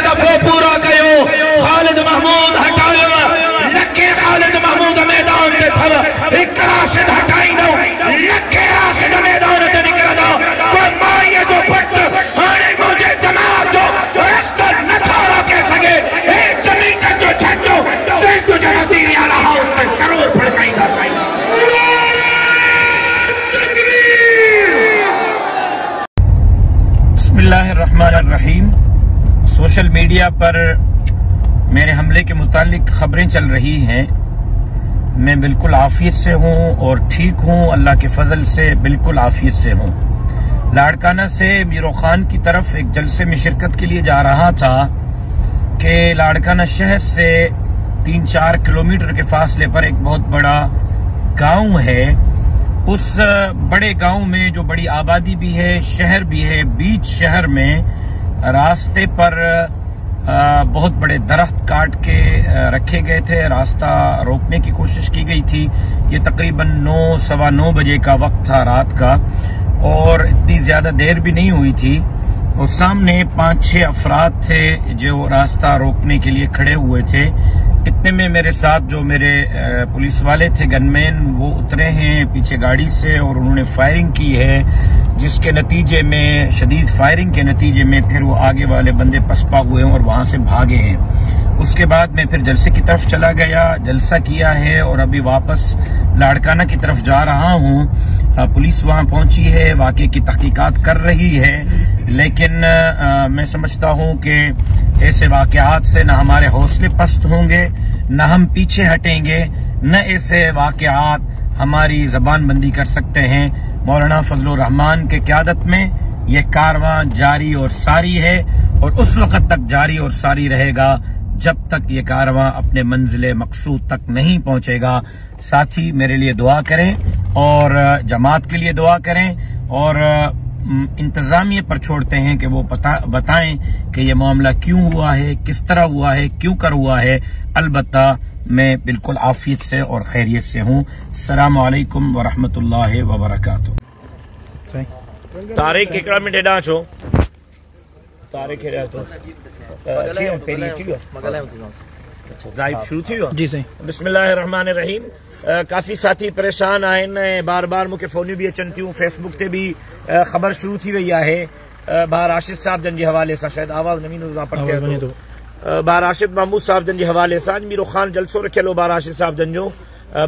दफ़ो पूरा कयो ख़ालिद महमूद हटायो लखे ख़ालिद महमूद मैदान ते थव एक राशिद हटाइनो लखे राशिद मैदान ते निकरदा कोई माईअ जो पट हाणे मुझे जमात जो रस्तो नथा रोके सके ए ज़मीन जो छंडो सिंध जो वज़ीर आला हाउस ते ज़रूर फड़काईंदा साईं। बिस्मिल्लाहिर्रहमानिर्रहीम। सोशल मीडिया पर मेरे हमले के मुतालिक खबरें चल रही हैं। मैं बिल्कुल आफियत से हूं और ठीक हूं, अल्लाह के फजल से बिल्कुल आफियत से हूं। लाड़काना से मीरों खान की तरफ एक जलसे में शिरकत के लिए जा रहा था कि लाड़काना शहर से 3-4 किलोमीटर के फासले पर एक बहुत बड़ा गांव है। उस बड़े गांव में जो बड़ी आबादी भी है, शहर भी है, बीच शहर में रास्ते पर बहुत बड़े दरख्त काट के रखे गए थे। रास्ता रोकने की कोशिश की गई थी। ये तकरीबन 9-9:15 बजे का वक्त था रात का और इतनी ज्यादा देर भी नहीं हुई थी। और सामने 5-6 अफराद थे जो रास्ता रोकने के लिए खड़े हुए थे। इतने में मेरे साथ जो मेरे पुलिस वाले थे, गनमैन, वो उतरे हैं पीछे गाड़ी से और उन्होंने फायरिंग की है, जिसके नतीजे में, शदीद फायरिंग के नतीजे में फिर वो आगे वाले बंदे पसपा हुए और वहां से भागे हैं। उसके बाद मैं फिर जलसे की तरफ चला गया, जलसा किया है और अभी वापस लाड़काना की तरफ जा रहा हूं। पुलिस वहां पहुंची है, वाकये की तहकीकात कर रही है, लेकिन मैं समझता हूं कि ऐसे वाकयात से न हमारे हौसले पस्त होंगे, न हम पीछे हटेंगे, न ऐसे वाकयात हमारी जबान बंदी कर सकते हैं। मौलाना फजलुर रहमान के क़यादत में ये कारवां जारी और सारी है और उस वक्त तक जारी और सारी रहेगा जब तक ये कारवां अपने मंजिल मकसूद तक नहीं पहुंचेगा। साथी मेरे लिए दुआ करें और जमात के लिए दुआ करें और इंतजामिया पर छोड़ते हैं कि वो बताएं कि ये मामला क्यों हुआ है, किस तरह हुआ है, क्यों कर हुआ है। अलबत्ता मैं बिल्कुल आफियत से और खैरियत से हूँ। अस्सलामु अलैकुम व रहमतुल्लाहि व बरकातुहू। तारीख केकड़ा में डेडा छो तारीख है तो ड्राइव शुरू थी जी सही। बिस्मिल्लाहिर्रहमानिर्रहीम। काफ़ी साथी परेशान आहिनि, बार बार मूंखे फ़ोनियूं बि अचनि थियूं, फेसबुक ते भी ख़बर शुरू थी वई आहे। भाउ राशिद साहब जन जे हवाले सां, शायदि आवाज़ न ईंदो पढ़ भाउ राशिद महमूद साहब जन जे हवाले सां मीरों खान जलसो रखियल हो। भाउ राशिद साहब जन जो,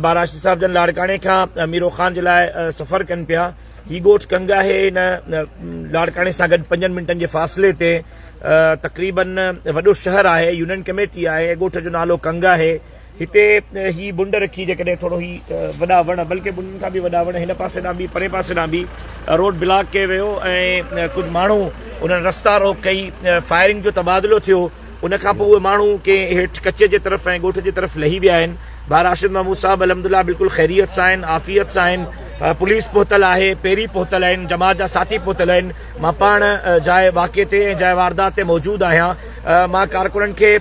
भाउ राशिद साहब जन लाड़काने खां मीरों खान जे लाइ सफ़र कनि पिया। ही ॻोठ कंगा है न लाड़काने सां गॾु 5 मिंटनि जे फ़ासिले ते तक़रीबन वॾो शहर आहे, यूनियन कमेटी आहे, ॻोठ जो नालो कंगा है। हिते ही बुंड रखी जेकॾहिं थोरो ही वॾा वण, बल्कि बुंडनि खां बि वॾा वण हिन पासे ॾांहुं बि परे पासे ॾांहुं बि रोड ब्लॉक कयो वियो ऐं कुझु माण्हू उन्हनि रस्ता रोक कई, फायरिंग जो तबादलो थियो। उन खां पोइ उहे माण्हू के हेठि कचे जे तरफ़ ऐं ॻोठ जे तरफ़ लही विया आहिनि। भाउ राशिद महमूद साहब अलहमदुलिल्लाह बिल्कुलु खैरियत सां आहिनि, आफ़ियत सां आहिनि। पुलिस पहुतल आहे, पहिरीं पहुतल आहिनि, जमात जा साथी पहुतल आहिनि। मां पाण जाइ वाक़े ते ऐं जाइ वारदात ते मौजूदु आहियां। मां कारकुननि खे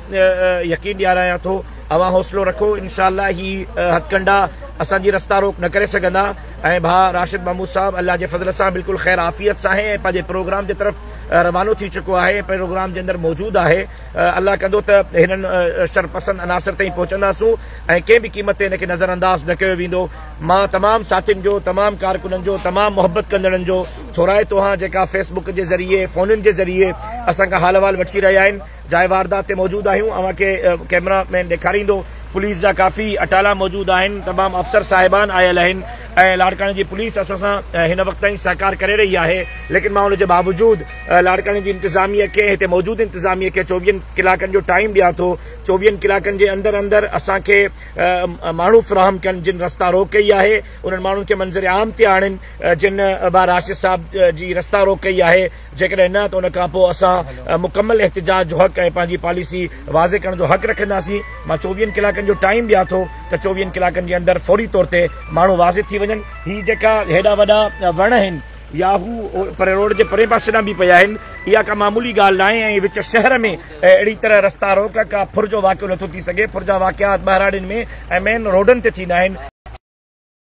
यकीन ॾियारायां थो, अवां हौसलो रखो, इंशाअल्लाह ही हथकंडा असांजी रस्ता रोक न करे सघंदा। ऐं भाउ राशिद महमूद साहब अल्लाह जे फज़ल सां बिल्कुलु ख़ैर आफ़ियत सां आहे ऐं पंहिंजे प्रोग्राम जे तरफ़ रवानो थी चुको आहे, प्रोग्राम जे अंदरि मौजूदु आहे। अल्लाह कंदो त हिननि शरपसंद अनासर ताईं पहुचंदासूं ऐं कंहिं बि क़ीमत ते हिनखे नज़रअंदाज़ न कयो वेंदो। मां तमामु साथियुनि जो, तमामु कारकुननि जो, तमामु मोहबत कंदड़नि जो थोराए तोहां जेका फेसबुक जे ज़रिए, फ़ोनुनि जे ज़रिए असांखां हाल अहवाल वठी रहिया आहिनि। जाइ वारदात ते मौजूदु आहियूं, अव्हांखे कैमरा मैन ॾेखारींदो। पुलिस जा काफ़ी अटाला मौजूदु आहिनि, तमामु अफ़सर साहिबान आयल आहिनि ऐं लाड़काने जी पुलिस असां सां हिन वक़्त ताईं सहकार करे रही आहे। लेकिन मां उनजे बावजूद लाड़काने जी इंतज़ामिया खे, हिते मौजूदु इंतज़ामिया खे 24 कलाकनि जो टाइम ॾियां थो। 24 कलाकनि जे अंदरि अंदरि असांखे माण्हू फ़राहम कनि जिन रस्ता रोक कई आहे, उन्हनि माण्हुनि खे मंज़र आम ते आणनि जिन भाउ राशिद साहब जी रस्ता रोक कई आहे। जेकॾहिं न त उन खां पोइ असां मुकमल एहतिजाज जो हक़ ऐं पंहिंजी पॉलिसी वाज़े करण जो हक़ रखंदासीं। मां 24 कलाकनि जो टाइम ॾियां थो त 24 कलाकनि जे अंदरि फौरी तौर ते माण्हू वाज़े थी वञनि। ही जेका हेॾा वॾा वण आहिनि या हू पर रोड जे परे पासे ॾांहुं बि पिया आहिनि, इहा का मामूली ॻाल्हि न आहे। ऐं विच शहर में अहिड़ी तरह रस्ता रोक का फुर जो वाक़ियो नथो थी सघे। फुर जा वाक़ियात ॿाहिराड़ियुनि में ऐं मेन रोडनि ते थींदा आहिनि।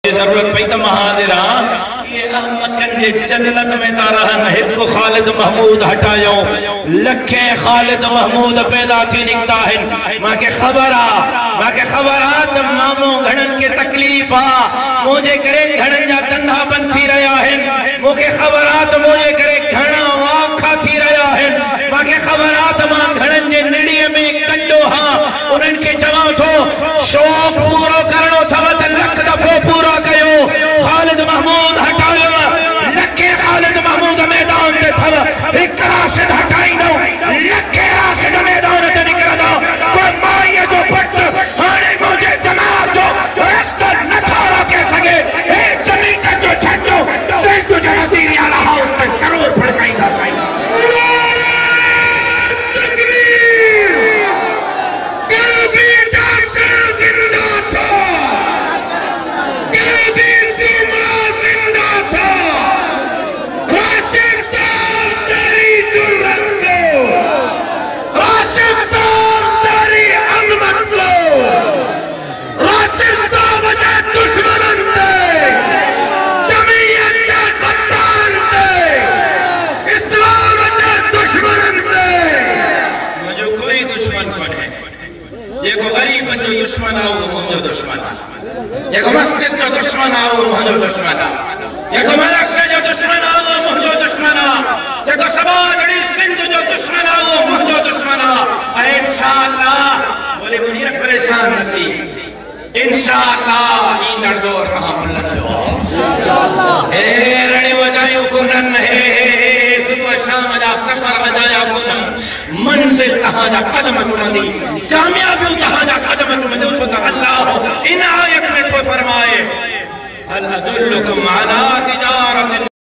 ضرورت پئی تو حاضر ہاں یہ احمد گنج جنت میں تارہن ہک کو خالد محمود ہٹایوں لکھیں خالد محمود پیدا تھی نکتا ہے ماں کے خبر ماموں گھڑن کے تکلیف مجھے کرے گھڑن جا دندھا بن تھی رہا ہے مجھے خبرات مجھے کرے گھڑا واکھا تھی رہا ہے ماں کے خبرات ماں گھڑن جے نڑیے میں کنڈو ہاں انہن کے جواب تھو شوق پورو کرنو تھا لکھ دفعہ پورا کیو خالد محمود ہٹایو لکھے خالد محمود میدان دے تھو ایک راشد ہٹائی دو لکھے راشد میدان دے نکر دو کوئی مائیے جو پٹ ہانے مجھے جناب جو رستہ نتھارا کے سگے ایک زمین کا جو چھٹو سیدو جو نظیری آلہ ہاؤس پر کرور پڑکائی دا سائی دشمن آؤ مہنجو دشمن یہ کو مسجد جو دشمن آؤ مہنجو دشمن یہ کو ملکشہ جو دشمن آؤ مہنجو دشمن یہ کو سبا جڑی سندھ جو دشمن آؤ مہنجو دشمن اے انشاءاللہ بولے منیر پریشان نسی انشاءاللہ این دردور رہا ملن جو اے رڑی وجائیو کنن ہے صبح شام جا سفر وجایا کنن منزل تہاں جا قدم چمندی کامیابیوں تہاں جا قدم چمندی اچھو تا اللہ ان آیت میں تو فرمائے هل أدلكم على تجارة